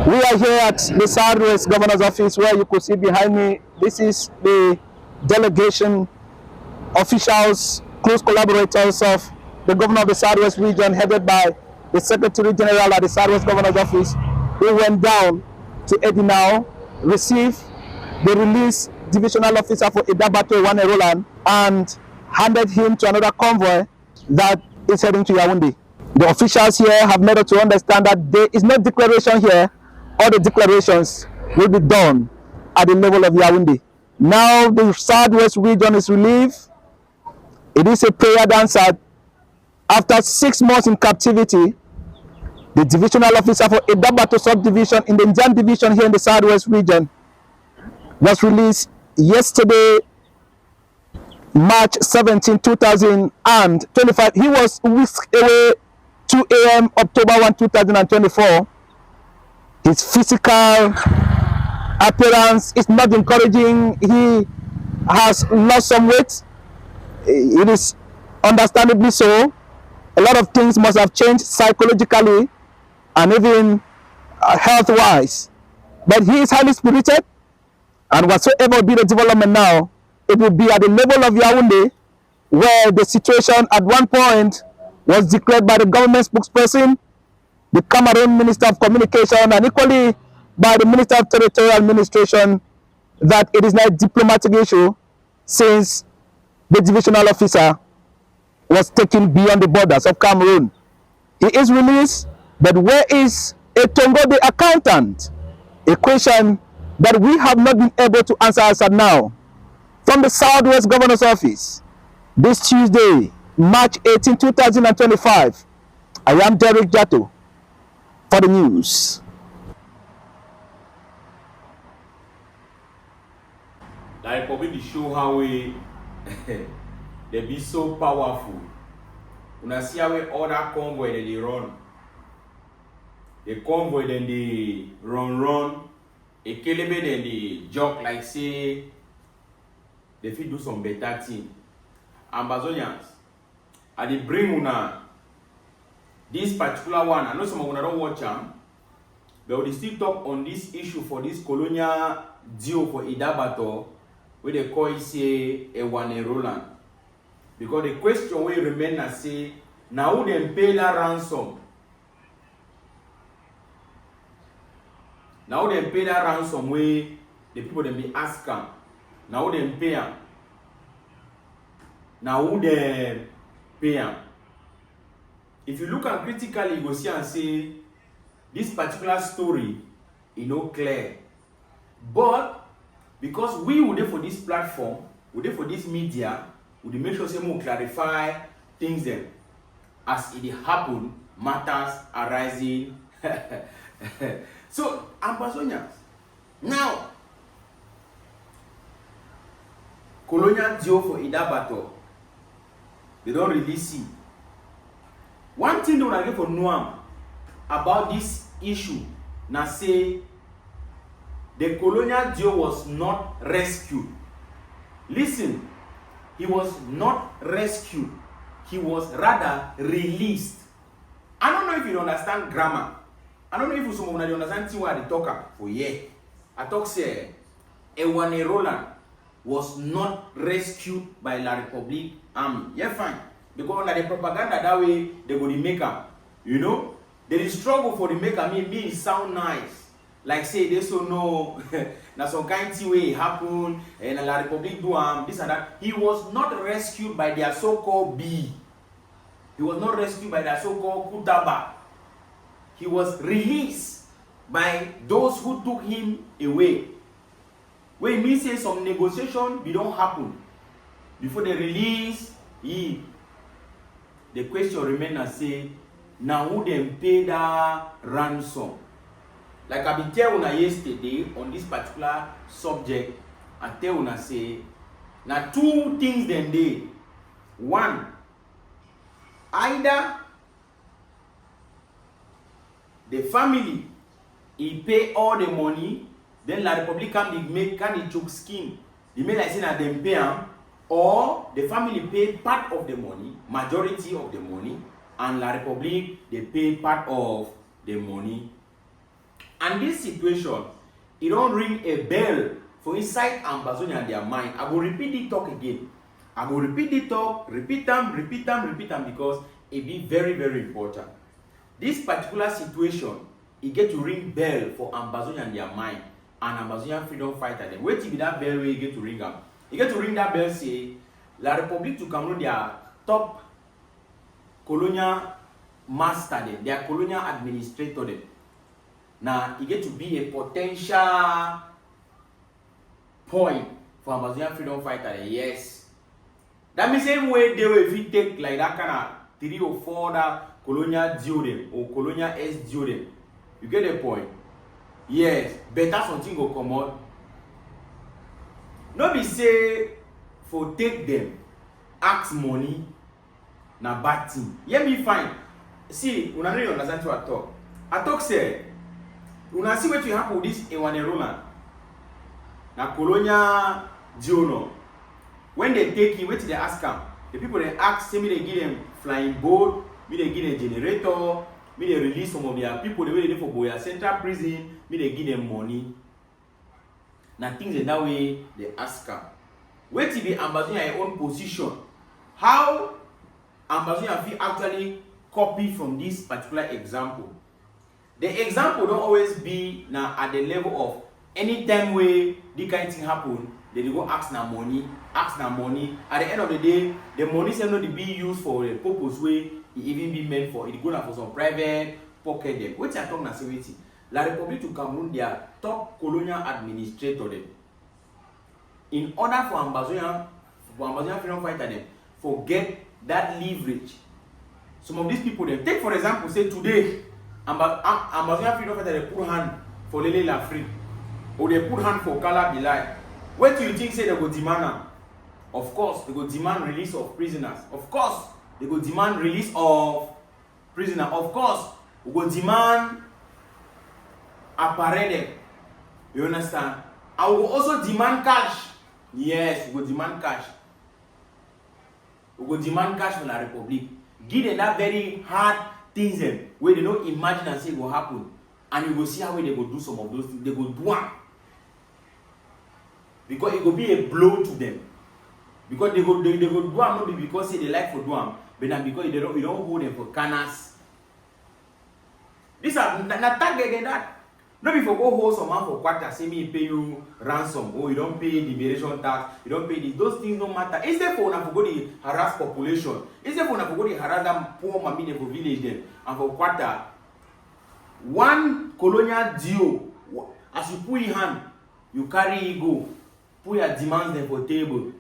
We are here at the Southwest Governor's Office, where you could see behind me, this is the delegation, officials, close collaborators of the Governor of the Southwest region, headed by the Secretary General at the Southwest Governor's Office, who went down to Edinau, received the release divisional officer for Idabato, Roland, and handed him to another convoy that is heading to Yaoundé. The officials here have made us to understand that there is no declaration here. All the declarations will be done at the level of Yaoundé. Now the Southwest region is relieved. It is a prayer dance. After 6 months in captivity, the divisional officer for Idabato subdivision in the Njan division here in the Southwest region was released yesterday, March 17, 2025. He was whisked away 2 a.m. October 1, 2024. His physical appearance is not encouraging. He has lost some weight. It is understandably so. A lot of things must have changed psychologically and even health-wise. But he is highly spirited, and whatsoever be the development now, it will be at the level of Yaoundé, where the situation at one point was declared by the government spokesperson, the Cameroon Minister of Communication, and equally by the Minister of Territorial Administration, that it is not a diplomatic issue since the divisional officer was taken beyond the borders of Cameroon. He is released, but where is a Tongo the accountant? A question that we have not been able to answer as of now. From the Southwest Governor's Office, this Tuesday, March 18, 2025, I am Derek Jato for the news. Like probably show how we they be so powerful. Una see how other convoy they run. The convoy then they run. A kelebe then they jog like say they fit do some better thing. Ambazonians, I dey bring una this particular one. I know some of una don't watch them, but we still talk on this issue for this Colonial deal for Idabato, where they call it say a Roland. Because the question will remain as say, now who them pay that ransom? Now who them pay that ransom where the people them be asking? Now who them pay them? Now who them pay them? If you look at critically, you go see and say, this particular story is not clear. But because we would for this platform, would for this media, would make sure say more clarify things then as it happen, matters arising. So, Ambazonians, now Colonial deal for Idabato, they don't release it. One thing that I get for Noam about this issue, now say the Colonial deal was not rescued. Listen, he was not rescued. He was rather released. I don't know if you understand grammar. I don't know if some of you understand what I talk. Oh yeah, I talk say Ewane Roland was not rescued by La Republique Army. Yeah, fine. Because like the propaganda that way they go to make up. You know? There is struggle for the maker me sound nice. Like say they so know now some kind of way happen and La Republique do this and that. He was not rescued by their so-called B. He was not rescued by their so-called Kutaba. He was released by those who took him away. When it means say some negotiation we don't happen before they release him. The question remains and say, now who them pay that ransom? Like I been telling una yesterday on this particular subject, I tell una say, now two things them dey. One, either the family he pay all the money, then La Republique can choke scheme. They make like say that them pay them, or the family pay part of the money, majority of the money, and La Republique they pay part of the money. And this situation, it don't ring a bell for inside Ambazonia and their mind. I will repeat the talk again. I will repeat the talk, repeat them, because it be very, very important. This particular situation, it get to ring bell for Ambazonia and their mind, and Ambazonia freedom fighter. Then wait till that bell where you get to ring up. You get to ring that bell, say La République du Cameroon, their top colonial master, them, their colonial administrator. Them. Now, it get to be a potential point for Ambazonia freedom fighter. Then. Yes. That means same way they will if you take like that kind of 3 or 4 that colonial deal them or colonial S deal them. You get the point? Yes, better something go come out. No be say for take them, ask money, na bad thing. Let me fine. See, una really understand what I talk. I talk say, una see what will happen with this in Roland. Na colonial deal no. When they take him, wait till they ask him. The people they ask, say me they give them flying boat, me they give them generator, me they release some of their people the way they do for Boya Central Prison, me they give them money. Now things in that way they ask her. Wait till be Ambazonia your own position. How Ambazonia feel actually copy from this particular example. The example don't always be now at the level of any time where this kind of thing happen, they go ask na money. At the end of the day, the money is not to be used for the purpose where it even be meant for. It go for some private pocket them. What I talk na say La République du Cameroon, their top colonial administrator them. In order for Ambazonia freedom fighter them, forget that leverage. Some of these people them take for example, say today, Ambazonia freedom fighter they put hand for Lele Lafri, or they put hand for Kala Bilai. What do you think say they go demand now? Of course, they go demand release of prisoners. Of course, they go demand release of prisoners. Of course, we go demand apparel. You understand? And we go also demand cash. Yes, we go demand cash. We go demand cash from La République. Give them that very hard things them where they don't imagine and say it will happen. And you go see how they go do some of those things. They go do them. Because it will be a blow to them. Because they go do them not because they like for do them, but not because you don't hold them for canas. These are not target that. Not before go hold someone for quarter, say me pay you ransom, or you don't pay liberation tax, you don't pay this. Those things don't matter. Instead for una go the harass population, instead for una go the harass them poor mammy for village them, and for quarter, one colonial deal, as you put your hand, you carry it go. Put your demands them for table.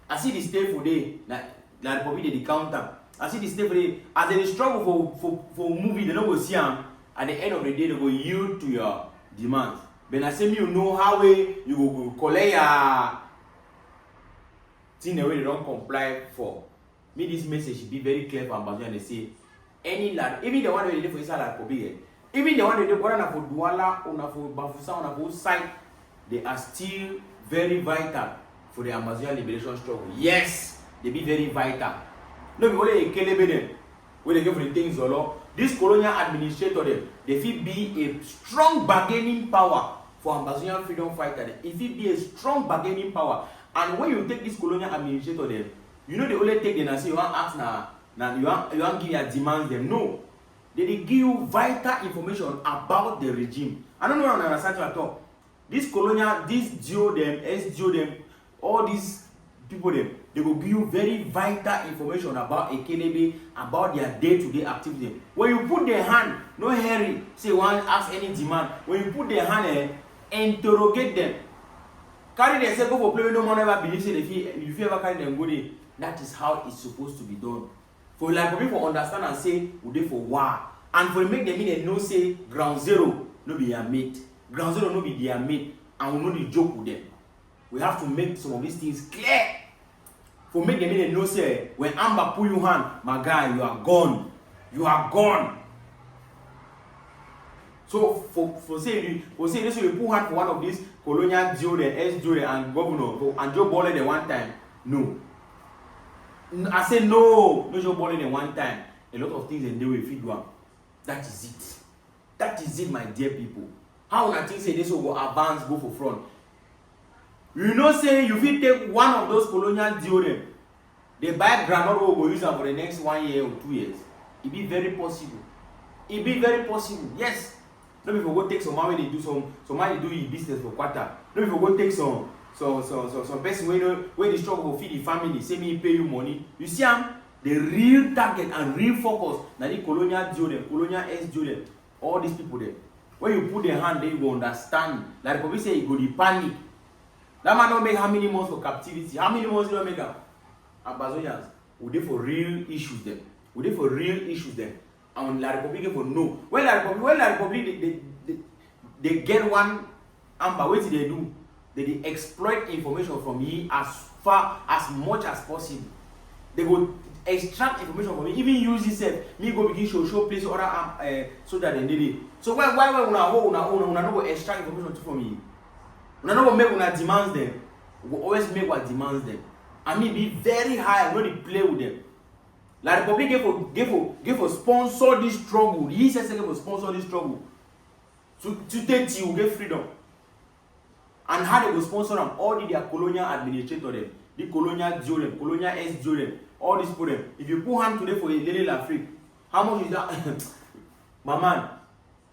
I see the state for day, like La République the counter. I see the state for day. As they struggle for movie, they don't go see them. At the end of the day, they go yield to your demands. But I say you know how you go collect your thing the way they don't comply for. Me this message should be very clear for Ambazonia. They say any lad, even the one who did for inside La République, even the one who did for Douala, or for Bafusa, or for side. They are still very vital for the Amazonian liberation struggle. Yes, they be very vital. No, we only a kelebe them. When they go for the things or law, this colonial administrator them, they feel be a strong bargaining power for Amazonian freedom fighter. If it be a strong bargaining power, and when you take this colonial administrator them, you know they only take them and say you want ask now you want give your demands them. No, they give you vital information about the regime. I don't know what I understand at all. This colonial, this GO them, SGO them, all these people them, they will give you very vital information about Ekelebe, about their day-to-day activity. When you put their hand, no hurry, say one ask any demand. When you put their hand, interrogate them. Carry them, say go for play, no one ever believes it. If you ever carry them, go there. That is how it's supposed to be done. For like people understand and say, we dey for war. And for make them in no say ground zero, no be your mate. Ground zero no be their mate, and we know the joke with them. We have to make some of these things clear. For make them in no say when Amber pull your hand, my guy, you are gone. You are gone. So for say this you put hand for one of these colonial Joe, S Joe and governor and Joe Bolle the one time. No. I say no Joe Bolle the one time. A lot of things and they will feed one. That is it. That is it, my dear people. How una think say this will go advance, go for front? You know, say you fit take one of those colonial deodorant, they buy granola go use am for the next 1 year or 2 years. It be very possible. It be very possible. Yes. No be for go take some man when they do some man they do e business for quarter. No be for go take some person wey dey struggle to feed the family, say me pay you money. You see am, the real target and real focus na the colonial deodorant, colonial S deodorant, all these people there. When you put their hand there, you go understand. Like the police say, you go the panic. That man don't make how many months for captivity? How many months you don't make up? Ambazonians, we dey for real issues there. We dey for real issues there. And La Republic for no. When La Republic they get one amber, what do they do? They exploit information from you as far as much as possible. They go extract information from me, even use itself. Me go begin show place other so that they need it. So why una no go extract information from me? Una no go make una demands them. We go always make what demands them. I mean, be very high. No dey play with them. La Republic give for sponsor this struggle. He says for sponsor this struggle. To take you get freedom. And how they go sponsor them? All their colonial administrator them, the colonial deodorant, colonial S deodorant, all these people them. If you put hand today for a little Afrique, how much is that? My man,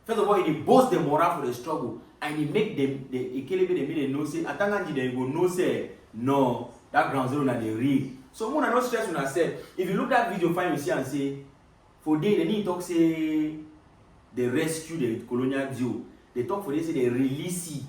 first of all, it boosts the morale for the struggle, and it make them they know say Atanganji they go no say no, that ground zero na the real. So when I not stress when I said, if you look at video fine you see and say for they need talk say they rescue the colonial deal. They talk for they say they release it.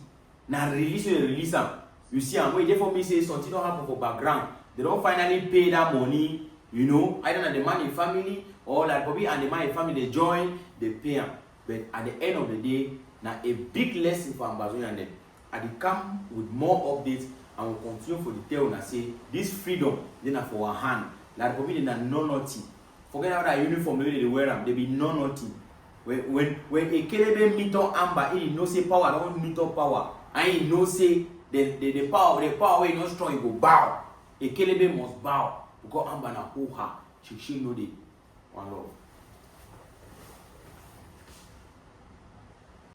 Now release they release them. You see and when they for me say something don't happen for background. They don't finally pay that money, you know, either the man in family or like probably and the man in family they join, they pay them. But at the end of the day, now a big lesson for Ambazonia and them. And they come with more updates and will continue for the tale and say this freedom then for our hand. Like probably they know nothing. Forget about that uniform the way they wear them, they be know nothing. When a kelebe meet on amber, he no say power, don't meet up power. And he no say the power is not strong, he go bow. A kelebe must bow because amber na who her. She know the one love.